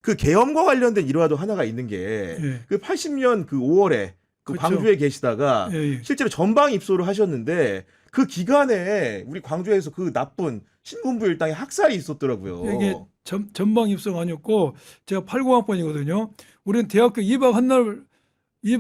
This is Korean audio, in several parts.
그 계엄과 관련된 일화도 하나가 있는 게 예. 그 80년 그 5월에 그 그렇죠. 광주에 계시다가 예, 예. 실제로 전방 입소를 하셨는데 그 기간에 우리 광주에서 그 나쁜 신군부 일당의 학살이 있었더라고요. 이게 전방 입성 아니었고 제가 80학번이거든요. 우리는 대학교 입학한 날 이제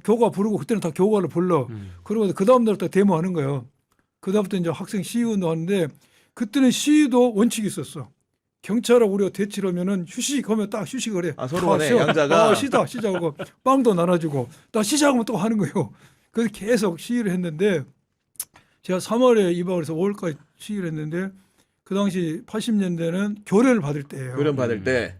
교과 부르고 그때는 다 교과를 불러. 그러고 그 다음 날부터 데모하는 거예요. 그 다음부터 이제 학생 시위운동 하는데 그때는 시위도 원칙이 있었어. 경찰하고 우리가 대치를 하면은 휴식하면 딱 휴식을 해. 아, 서로 간에 양자가 시작하고 빵도 나눠주고 딱 시작하면 또 하는 거예요. 그래서 계속 시위를 했는데 제가 3월에 입학을 해서 5월까지 시위를 했는데 그 당시 80년대는 교련을 받을 때예요. 교련 받을 때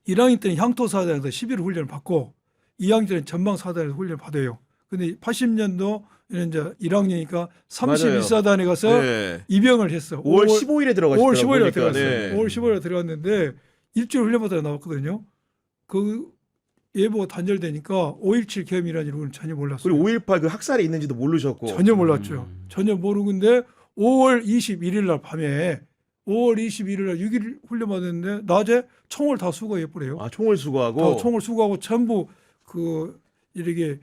1학년 때는 향토사단에서 11일 훈련을 받고 2학년 때는 전방사단에서 훈련을 받아요. 근데 80년도에는 이제 1학년이니까 31사단에 가서 네. 입영을 했어. 5월 15일에 들어가셨더라고요. 5월 15일에 보니까. 들어갔어요. 네. 5월 15일에 들어갔는데 일주일 훈련받아 나왔거든요. 그 예보가 단절되니까 5.17 계엄이라는 걸 전혀 몰랐어요. 그리고 5.18 그 학살이 있는지도 모르셨고. 전혀 몰랐죠. 전혀 모르고 근데 5월 21일 날 밤에 5월 21일 날 6일 훈련 받았는데 낮에 총을 다 수거해버려요. 아, 총을 수거하고. 다 총을 수거하고 전부 그 이렇게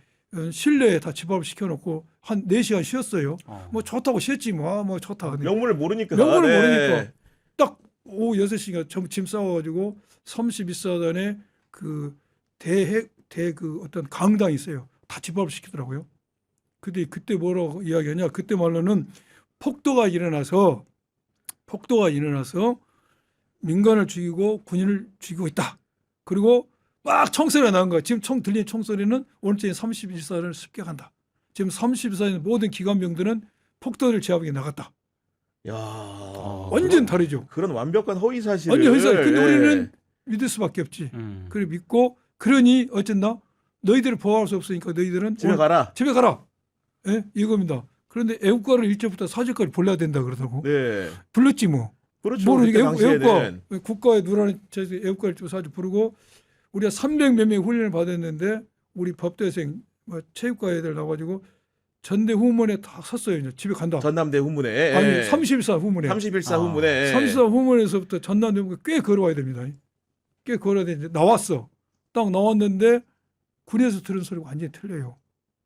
실내에 다 집합을 시켜놓고 한 4시간 쉬었어요. 뭐 좋다고 쉬었지 뭐 좋다. 근데 명분을 모르니까. 명분을 네. 모르니까 딱 오후 6시간 전부 짐 싸워가지고 32사단에 그 그 어떤 강당이 있어요. 다 집합을 시키더라고요. 근데 그때 뭐라고 이야기하냐? 그때 말로는 폭도가 일어나서 민간을 죽이고 군인을 죽이고 있다. 그리고 막 총소리가 나는 거야. 지금 들리는 총소리는 오늘쯤에 31사단을 습격한다. 지금 31사단 모든 기관병들은 폭도를 제압하게 나갔다. 야, 완전 다르죠. 그런 완벽한 허위 사실을. 완전 회사. 근데 예. 우리는 믿을 수밖에 없지. 그래 믿고 그러니 어쨌나 너희들을 보호할 수 없으니까 너희들은 집에 가라. 집에 가라. 예? 이겁니다. 그런데 애국가를 1절부터 4절까지 불러야 된다 그러더라고. 네. 불렀지 뭐. 그렇죠. 모르니까 그때 당시에는. 애국가 국가에 누라는 애국가를 좀 사주 부르고 우리가 300몇 명의 훈련을 받았는데 우리 법대생 뭐 체육과 애들 나와가지고 전대 후문에 다 섰어요. 이제 집에 간다. 전남대 후문에. 아니 31사 후문에. 31사 후문에. 34 후문에서부터 전남대 후문에 꽤 걸어와야 됩니다. 꽤 걸어야 되는데 나왔어. 딱 나왔는데 군에서 들은 소리가 완전히 틀려요.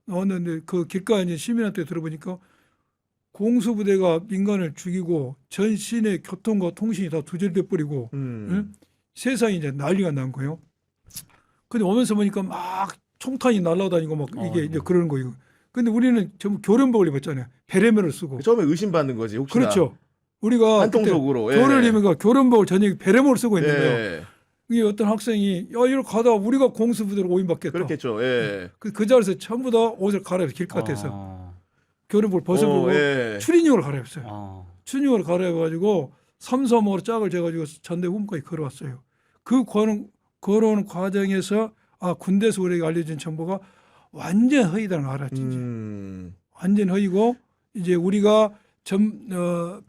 나왔는데 그 길가에 이제 시민한테 들어보니까 공수부대가 민간을 죽이고 전 시내 교통과 통신이 다 두절돼 버리고 응? 세상이 이제 난리가 난 거예요. 근데 오면서 보니까 막 총탄이 날아다니고 막 이게 이제 그러는 거예요. 근데 우리는 전부 교련복을 입었잖아요. 베레모를 쓰고. 처음에 의심받는 거지. 혹시나. 그렇죠. 우리가 한통속으로. 교를 입으니까 교련복을 저녁에 베레모를 쓰고 있는 거예요. 예. 이게 어떤 학생이 야 이렇게 가다가 우리가 공수부대로 오인받겠다. 그렇겠죠. 예. 그 자리에서 전부 다 옷을 갈아입어 길가에서 교련복을 벗어보고 예. 추리닝으로 갈아입었어요. 추리닝으로 갈아입어가지고 335로 짝을 재가지고 전대 후문까지 걸어왔어요. 그 걸어오는 과정에서 군대에서 우리에게 알려진 정보가 완전 허위다는 걸 알았지. 완전 허위고 이제 우리가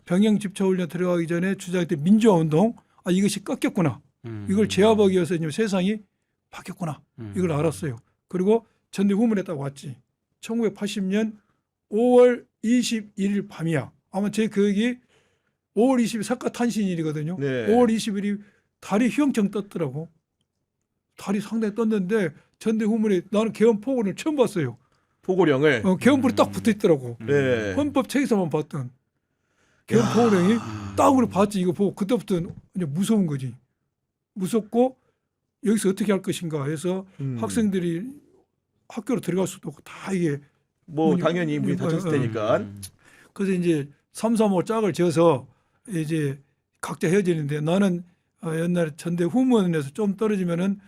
병영 집처훈련 들어가기 전에 주장했던 민주화운동 이것이 꺾였구나. 이걸 제압하기 위해서 이제 세상이 바뀌었구나. 이걸 알았어요. 그리고 전대 후문에 딱 왔지. 1980년 5월 21일 밤이야. 아마 제 기억이 5월 20일 석가탄신일이거든요. 네. 5월 20일이 달이 휘영청 떴더라고. 달이 상당히 떴는데 전대 후문에 나는 계엄포고를 처음 봤어요. 포고령을. 계엄포로 딱 붙어 있더라고. 네. 헌법 책에서만 봤던 계엄포고령이 딱 우리 봤지. 이거 보고 그때부터 이제 무서운 거지. 무섭고 여기서 어떻게 할 것인가 해서 학생들이 학교로 들어갈 수도 없고 다 이게 뭐 당연히 문이 닫혔을 테니까. 그래서 이제 335 짝을 지어서 이제 각자 헤어지는데 나는 옛날에 전대 후문에서 좀 떨어지면은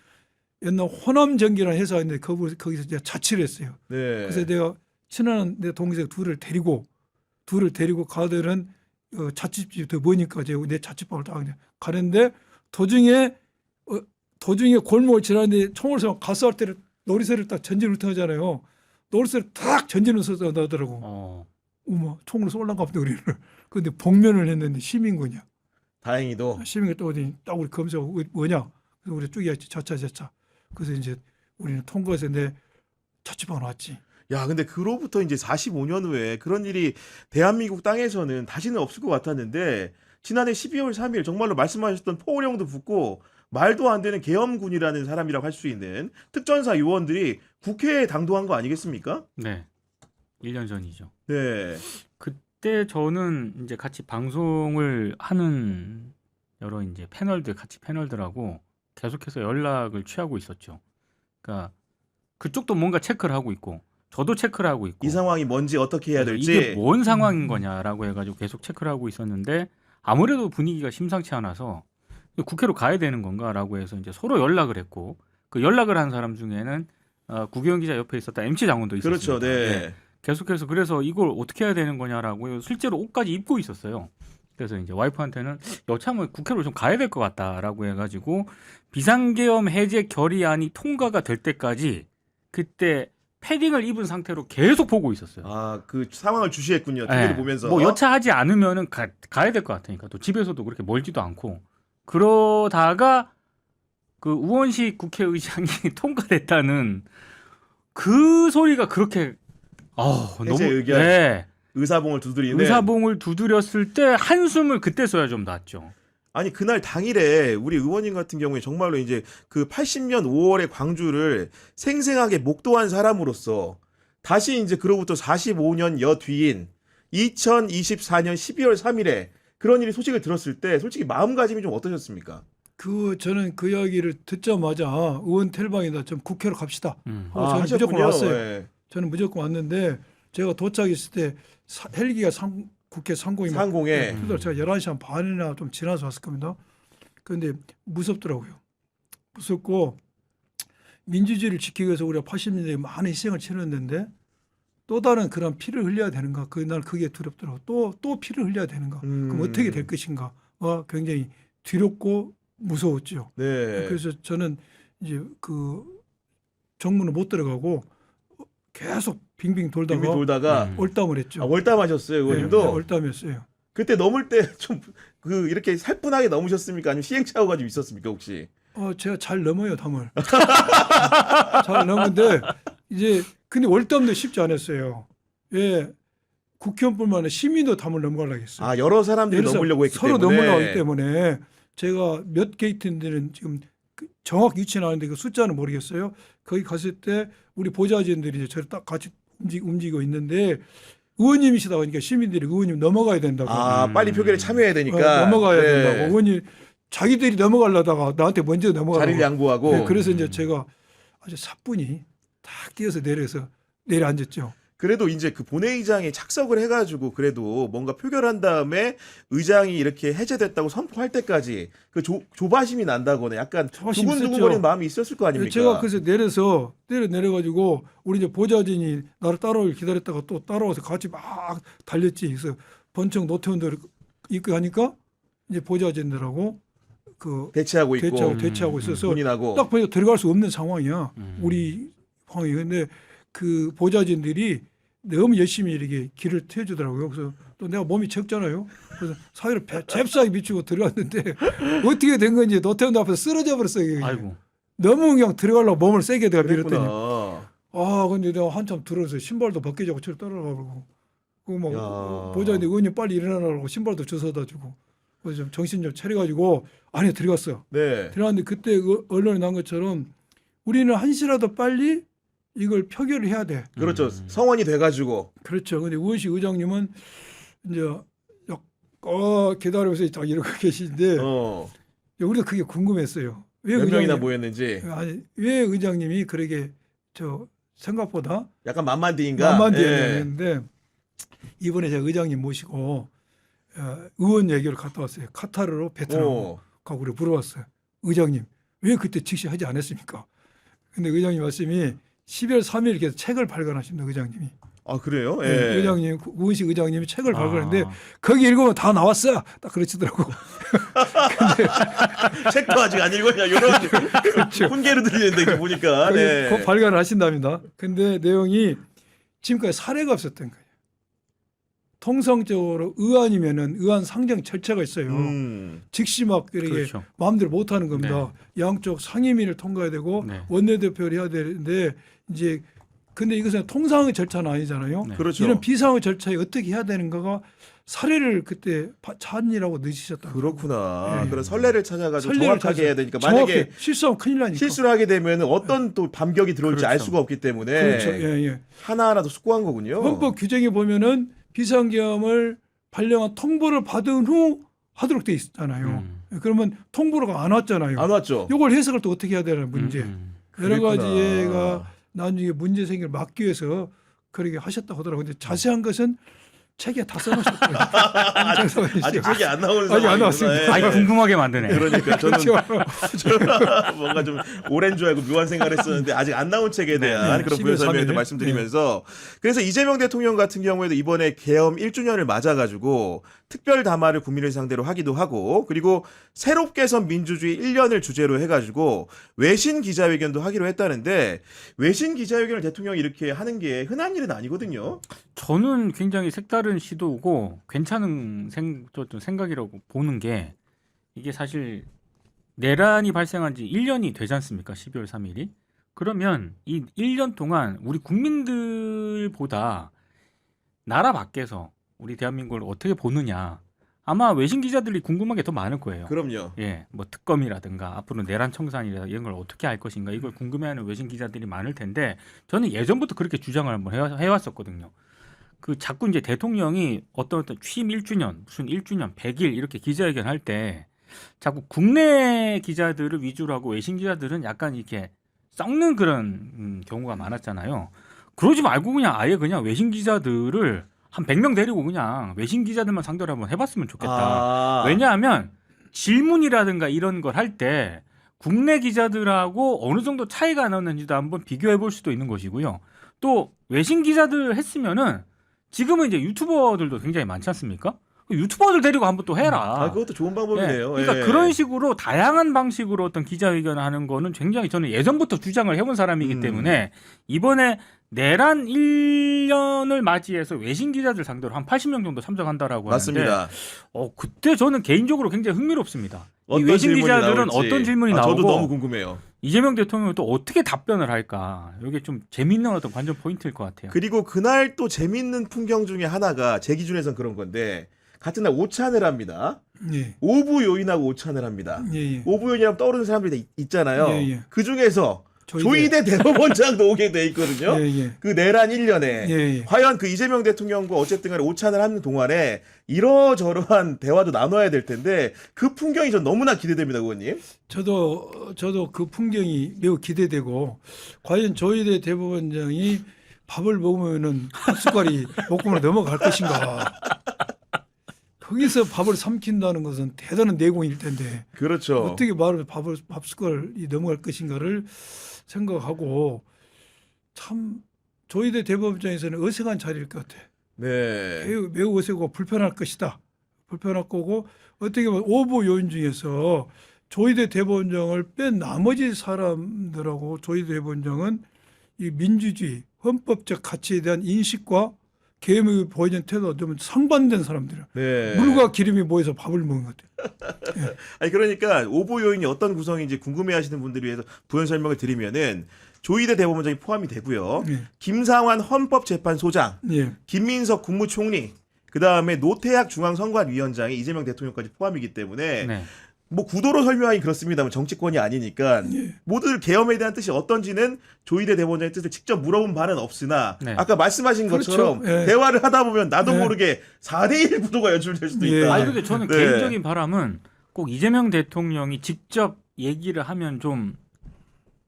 옛날 호남전기라는 회사가 있는데 거기서 제가 자취를 했어요. 네. 그래서 내가 친한 내 동생 둘을 데리고 가들은 자취집이 더 머니까 제가 내 자취방을 딱 가는데 도중에 골목을 지나는데 총을 쏘면 가스할 때를 놀이새를 딱 전진을 하잖아요. 놀이새를 딱 전진을 써서 나더라고. 어머 총으로 쏠란가 보다 우리를. 그런데 복면을 했는데 시민군이야. 다행히도. 시민이 또 어디 딱 우리 검사하고 뭐냐. 그래서 우리 쪼개야지 자차. 그래서 이제 우리는 통과해서 내 자취방으로 왔지. 야, 근데 그로부터 이제 45년 후에 그런 일이 대한민국 땅에서는 다시는 없을 것 같았는데 지난해 12월 3일 정말로 말씀하셨던 포고령도 붙고 말도 안 되는 계엄군이라는 사람이라고 할 수 있는 특전사 요원들이 국회에 당도한 거 아니겠습니까? 네. 1년 전이죠. 네. 그때 저는 이제 같이 방송을 하는 여러 이제 패널들하고 계속해서 연락을 취하고 있었죠. 그러니까 그쪽도 뭔가 체크를 하고 있고 저도 체크를 하고 있고 이 상황이 뭔지 어떻게 해야 될지. 이게 뭔 상황인 거냐라고 해가지고 계속 체크를 하고 있었는데 아무래도 분위기가 심상치 않아서 국회로 가야 되는 건가라고 해서 이제 서로 연락을 했고 그 연락을 한 사람 중에는 구경 기자 옆에 있었던 MC 장군도 있었습니다. 그렇죠. 네. 계속해서 그래서 이걸 어떻게 해야 되는 거냐라고 실제로 옷까지 입고 있었어요. 그래서 이제 와이프한테는 여차하면 국회로 좀 가야 될 것 같다라고 해가지고 비상계엄 해제 결의안이 통과가 될 때까지 그때 패딩을 입은 상태로 계속 보고 있었어요. 아, 그 상황을 주시했군요. TV를 네. 보면서. 뭐 여차하지 않으면은 가야 될 것 같으니까 또 집에서도 그렇게 멀지도 않고 그러다가 그 우원식 국회의장이 통과됐다는 그 소리가 그렇게 해제 의견. 네. 의사봉을 두드리는데. 의사봉을 두드렸을 때 한숨을 그때 써야 좀 낫죠. 아니 그날 당일에 우리 의원님 같은 경우에 정말로 이제 그 80년 5월의 광주를 생생하게 목도한 사람으로서 다시 이제 그로부터 45년 여 뒤인 2024년 12월 3일에 그런 일이 소식을 들었을 때 솔직히 마음가짐이 좀 어떠셨습니까? 저는 그 이야기를 듣자마자 의원 텔방이다. 좀 국회로 갑시다. 저는 하셨군요. 무조건 왔어요. 예. 저는 무조건 왔는데 제가 도착했을 때 헬기가 국회 상공에 상공에. 그래서 제가 11시 한 반이나 좀 지나서 왔을 겁니다. 그런데 무섭더라고요. 무섭고 민주주의를 지키기 위해서 우리가 80년대에 많은 희생을 치렀는데 또 다른 그런 피를 흘려야 되는가? 그날 그게 두렵더라고요. 또 피를 흘려야 되는가? 그럼 어떻게 될 것인가? 굉장히 두렵고 무서웠죠. 네. 그래서 저는 이제 그 정문을 못 들어가고 계속 빙빙 돌다가 올담을 했죠. 월담하셨어요, 의원님도? 네, 월담했어요. 그때 넘을 때 좀 그 이렇게 살뿐하게 넘으셨습니까? 아니면 시행착오가 좀 있었습니까, 혹시? 제가 잘 넘어요, 담을. 잘 넘는데 이제 근데 월담도 쉽지 않았어요. 예, 국회의원뿐만 아니라 시민도 담을 넘어가려고 했어요. 아, 여러 사람들이 넘으려고 했기 서로 때문에. 넘어가기 때문에 제가 몇 게이트인지는 지금 정확히 위치는 아는데 그 숫자는 모르겠어요. 거기 갔을 때 우리 보좌진들이 이제 저를 딱 같이 움직이고 있는데 의원님이시다 보니까 시민들이 의원님 넘어가야 된다고. 빨리 표결에 참여해야 되니까. 넘어가야 네. 된다고. 의원님 자기들이 넘어가려다가 나한테 먼저 넘어가고. 자리를 양보하고. 네, 그래서 이제 제가 아주 사뿐히 탁 뛰어서 내려앉았죠. 그래도 이제 그 본회의장에 착석을 해가지고 그래도 뭔가 표결한 다음에 의장이 이렇게 해제됐다고 선포할 때까지 그 조바심이 난다거나 약간 조바심 두근두근거리는 있었죠. 마음이 있었을 거 아닙니까? 제가 그래서 내려가지고 우리 이제 보좌진이 나를 따라오길 기다렸다가 또 따라와서 같이 막 달렸지. 그래서 번쩍 노태운들 입고 하니까 이제 보좌진들하고 그 대치하고 있고 대치하고 있어서 군인하고 딱 보니까 들어갈 수 없는 상황이야. 우리 상황이. 근데 그 보좌진들이 너무 열심히 이렇게 길을 트여주더라고요. 그래서 또 내가 몸이 적잖아요. 그래서 사이로 잽싸게 미치고 들어갔는데 어떻게 된 건지 노태운 앞에서 쓰러져 버렸어요. 아이고. 너무 그냥 들어가려고 몸을 세게 내가 밀었더니 그랬구나. 근데 내가 한참 들어서 신발도 벗겨지고 저를 따라가고 그막 야. 보좌진이 의원님 빨리 일어나라고 신발도 주워다 주고 그래서 좀 정신 좀 차려가지고 안에 들어갔어. 네. 들어갔는데 그때 언론에 나온 것처럼 우리는 한시라도 빨리 이걸 표결을 해야 돼. 그렇죠. 성원이 돼가지고. 그렇죠. 근데 우원식 의장님은 이제 기다리면서 딱 이러고 계시는데 우리도 그게 궁금했어요. 왜 몇 명이나 모였는지. 아니 왜 의장님이 그러게 생각보다 약간 만만디인가? 만만디였는데 이번에 제가 의장님 모시고 의원 얘기를 갔다 왔어요. 카타르로 베트남 가고 우리 물어봤어요. 의장님 왜 그때 즉시 하지 않았습니까? 근데 의장님 말씀이 12월 3일 이렇게 책을 발간하십니다. 의장님이. 아 그래요? 예. 네, 의장님 우은식 의장님이 책을 발간했는데 거기 읽으면 다 나왔어. 딱 그러시더라고. 근데 책도 아직 안 읽었냐 이런 그렇죠. 훈계를 드리는데 이렇게 보니까. 네. 발간을 하신답니다. 근데 내용이 지금까지 사례가 없었던 거예요. 통상적으로 의안이면은 의안 상정 절차가 있어요. 즉시 막 이렇게 그렇죠. 마음대로 못 하는 겁니다. 네. 양쪽 상임위를 통과해야 되고 원내대표를 해야 되는데 이제 근데 이것은 통상의 절차는 아니잖아요. 그렇죠. 이런 비상의 절차에 어떻게 해야 되는가가 사례를 그때 찾느라고 늦으셨다. 그렇구나. 예. 그런 선례를 찾아가지고 선례를 정확하게 찾아서 해야 되니까 만약에 정확히 실수하면 큰일 나니까. 실수를 하게 되면 어떤 또 반격이 들어올지 알 그렇죠. 수가 없기 때문에 그렇죠. 예, 예. 하나하나 더 숙고한 거군요. 헌법 규정에 보면은 비상계엄을 발령한 통보를 받은 후 하도록 돼 있잖아요. 그러면 통보가 안 왔잖아요. 안 왔죠. 이걸 해석을 또 어떻게 해야 되는 문제. 여러 그랬구나. 가지가 나중에 문제 생기를 막기 위해서 그렇게 하셨다고 하더라고요. 근데 자세한 것은 책에 다 써놓으셨고요. 아직 책이 안 나오는 아직 안 상황이구나. 나왔습니다. 예. 아니 궁금하게 만드네. 그러니까 저는 그렇죠. 뭔가 좀 오랜 줄 알고 묘한 생각을 했었는데 아직 안 나온 책에 대한 네. 그런 부연 12월 설명을 3일. 말씀드리면서 그래서 이재명 대통령 같은 경우에도 이번에 계엄 1주년을 맞아가지고 특별 담화를 국민을 상대로 하기도 하고 그리고 새롭게 선 민주주의 1년을 주제로 해가지고 외신 기자회견도 하기로 했다는데 외신 기자회견을 대통령이 이렇게 하는 게 흔한 일은 아니거든요. 저는 굉장히 색다른 시도고 괜찮은 생각이라고 보는 게 이게 사실 내란이 발생한 지 1년이 되지 않습니까? 12월 3일이. 그러면 이 1년 동안 우리 국민들보다 나라 밖에서 우리 대한민국을 어떻게 보느냐. 아마 외신 기자들이 궁금한 게 더 많을 거예요. 그럼요. 예, 뭐 특검이라든가 앞으로 내란 청산이라든가 이런 걸 어떻게 할 것인가 이걸 궁금해하는 외신 기자들이 많을 텐데 저는 예전부터 그렇게 주장을 한번 해왔었거든요. 그 자꾸 이제 대통령이 어떤 취임 1주년, 무슨 1주년, 100일 이렇게 기자회견 할 때 자꾸 국내 기자들을 위주로 하고 외신 기자들은 약간 이렇게 썩는 그런 경우가 많았잖아요. 그러지 말고 그냥 아예 그냥 외신 기자들을 한 100명 데리고 그냥 외신 기자들만 상대로 한번 해봤으면 좋겠다. 아. 왜냐하면 질문이라든가 이런 걸 할 때 국내 기자들하고 어느 정도 차이가 나는지도 한번 비교해 볼 수도 있는 것이고요. 또 외신 기자들 했으면은 지금은 이제 유튜버들도 굉장히 많지 않습니까? 그 유튜버들 데리고 한번 또 해라. 아, 그것도 좋은 방법이네요. 그러니까 예. 그런 식으로 다양한 방식으로 어떤 기자회견을 하는 거는 굉장히 저는 예전부터 주장을 해본 사람이기 때문에 이번에 내란 1년을 맞이해서 외신 기자들 상대로 한 80명 정도 참석한다라고 맞습니다. 하는데 그때 저는 개인적으로 굉장히 흥미롭습니다. 이 어떤 외신 질문이 기자들은 나올지. 어떤 질문이 나오고 저도 너무 궁금해요. 이재명 대통령은 또 어떻게 답변을 할까? 이게 좀 재밌는 어떤 관전 포인트일 것 같아요. 그리고 그날 또 재밌는 풍경 중에 하나가 제 기준에선 그런 건데 같은 날 오찬을 합니다. 예. 오부 요인하고 오찬을 합니다. 예, 예. 오부 요인이라면 떠오르는 사람들이 있잖아요. 예, 예. 그 중에서 조이대. 조이대 대법원장도 오게 돼 있거든요. 예, 예. 그 내란 1년에 예, 예. 과연 그 이재명 대통령과 어쨌든 간에 오찬을 하는 동안에 이러저러한 대화도 나눠야 될 텐데 그 풍경이 전 너무나 기대됩니다, 의원님. 저도 그 풍경이 매우 기대되고 과연 조이대 대법원장이 밥을 먹으면은 한 숟갈이 목구멍으로 넘어갈 것인가. 거기서 밥을 삼킨다는 것은 대단한 내공일 텐데 그렇죠. 어떻게 밥 숟갈이 넘어갈 것인가를 생각하고 참 조이대 대법원장에서는 어색한 자리일 것 같아. 네. 매우 어색하고 불편할 것이다. 불편할 거고 어떻게 보면 오보 요인 중에서 조이대 대법원장을 뺀 나머지 사람들하고 조이대 대법원장은 이 민주주의, 헌법적 가치에 대한 인식과 계엄이 보이는 태도가 좀 상반된 사람들이야. 네. 물과 기름이 모여서 밥을 먹은 것 같아요. 아니 그러니까 오보 요인이 어떤 구성인지 궁금해하시는 분들을 위해서 부연 설명을 드리면은 조이대 대법원장이 포함이 되고요. 예. 김상환 헌법재판소장, 예. 김민석 국무총리, 그 다음에 노태학 중앙선관위원장이 이재명 대통령까지 포함이기 때문에 네. 뭐 구도로 설명하기 그렇습니다만 정치권이 아니니까 예. 모두들 계엄에 대한 뜻이 어떤지는 조이대 대법원장의 뜻을 직접 물어본 바는 없으나 네. 아까 말씀하신 그렇죠. 것처럼 예. 대화를 하다 보면 나도 예. 모르게 4대1 구도가 연출될 수도 예. 있다. 아니 근데 저는 네. 개인적인 바람은 꼭 이재명 대통령이 직접 얘기를 하면 좀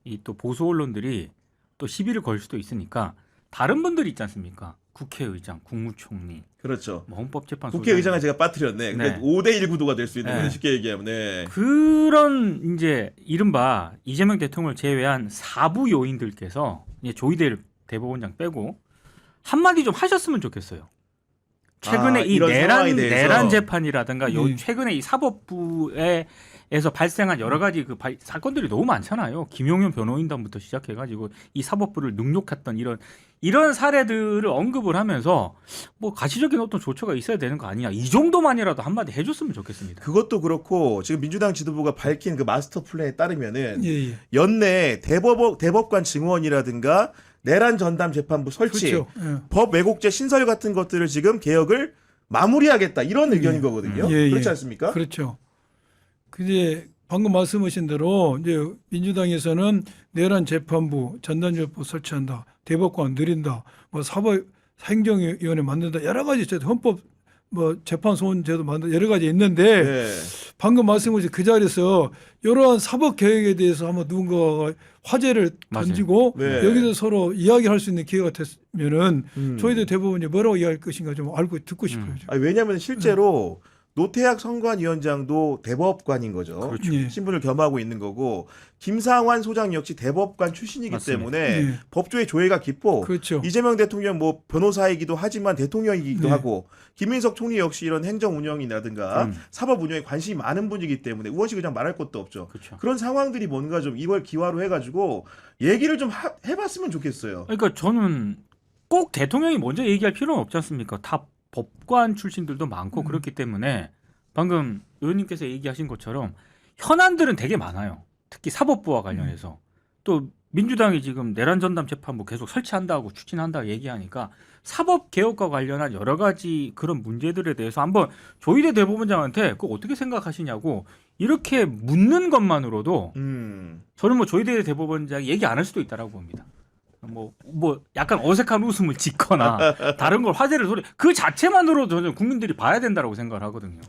이 또 보수 언론들이 또 시비를 걸 수도 있으니까 다른 분들이 있지 않습니까? 국회의장, 국무총리, 그렇죠. 뭐 헌법재판소 국회의장을 제가 빠뜨렸네. 그러니까 네. 5대1 구도가 될 수 있는 네. 거는 쉽게 얘기하면. 네. 그런 이제 이른바 이재명 대통령을 제외한 사부 요인들께서 이제 조이대 대법원장 빼고 한마디 좀 하셨으면 좋겠어요. 최근에 이 이런 상황에 대해서. 내란 재판이라든가 요 예. 최근에 이 사법부에서 발생한 여러 가지 그 사건들이 너무 많잖아요. 김용현 변호인단부터 시작해가지고 이 사법부를 능욕했던 이런 사례들을 언급을 하면서 뭐 가시적인 어떤 조처가 있어야 되는 거 아니냐. 이 정도만이라도 한마디 해줬으면 좋겠습니다. 그것도 그렇고 지금 민주당 지도부가 밝힌 그 마스터 플랜에 따르면은 예, 예. 연내 대법관 증원이라든가 내란 전담 재판부 설치, 그렇죠. 예. 법 왜곡죄 신설 같은 것들을 지금 개혁을 마무리하겠다 이런 예. 의견인 거거든요. 예, 그렇지 예. 않습니까? 그렇죠. 그게 방금 말씀하신 대로 이제 민주당에서는 내란 재판부, 전단조법 설치한다, 대법관 늘린다, 뭐 사법 행정위원회 만든다, 여러 가지 제도 헌법 뭐 재판 소원 제도 만든 여러 가지 있는데 네. 방금 말씀하신 그 자리에서 이러한 사법 개혁에 대해서 한번 누군가가 화제를 맞아요. 던지고 네. 여기서 서로 이야기할 수 있는 기회가 됐으면은 음. 저희들 대법원이 뭐라고 이야기할 것인가 좀 알고 듣고 싶어요. 지금. 아니, 왜냐하면 실제로 노태학 선관위원장도 대법관인 거죠. 그렇죠. 예. 신분을 겸하고 있는 거고 김상환 소장 역시 대법관 출신이기 맞습니다. 때문에 예. 법조의 조예가 깊고 그렇죠. 이재명 대통령 뭐 변호사이기도 하지만 대통령이기도 네. 하고 김민석 총리 역시 이런 행정 운영이라든가 사법 운영에 관심이 많은 분이기 때문에 우원식 의장 말할 것도 없죠. 그렇죠. 그런 상황들이 뭔가 좀 이걸 기화로 해가지고 얘기를 좀 해봤으면 좋겠어요. 그러니까 저는 꼭 대통령이 먼저 얘기할 필요는 없지 않습니까? 다 법관 출신들도 많고 그렇기 때문에 방금 의원님께서 얘기하신 것처럼 현안들은 되게 많아요. 특히 사법부와 관련해서 또 민주당이 지금 내란 전담 재판부 계속 설치한다고 추진한다고 얘기하니까 사법 개혁과 관련한 여러 가지 그런 문제들에 대해서 한번 조희대 대법원장한테 그거 어떻게 생각하시냐고 이렇게 묻는 것만으로도 저는 뭐 조희대 대법원장이 얘기 안 할 수도 있다라고 봅니다. 뭐 약간 어색한 웃음을 짓거나 다른 걸 화제를 그 자체만으로 저는 국민들이 봐야 된다라고 생각을 하거든요.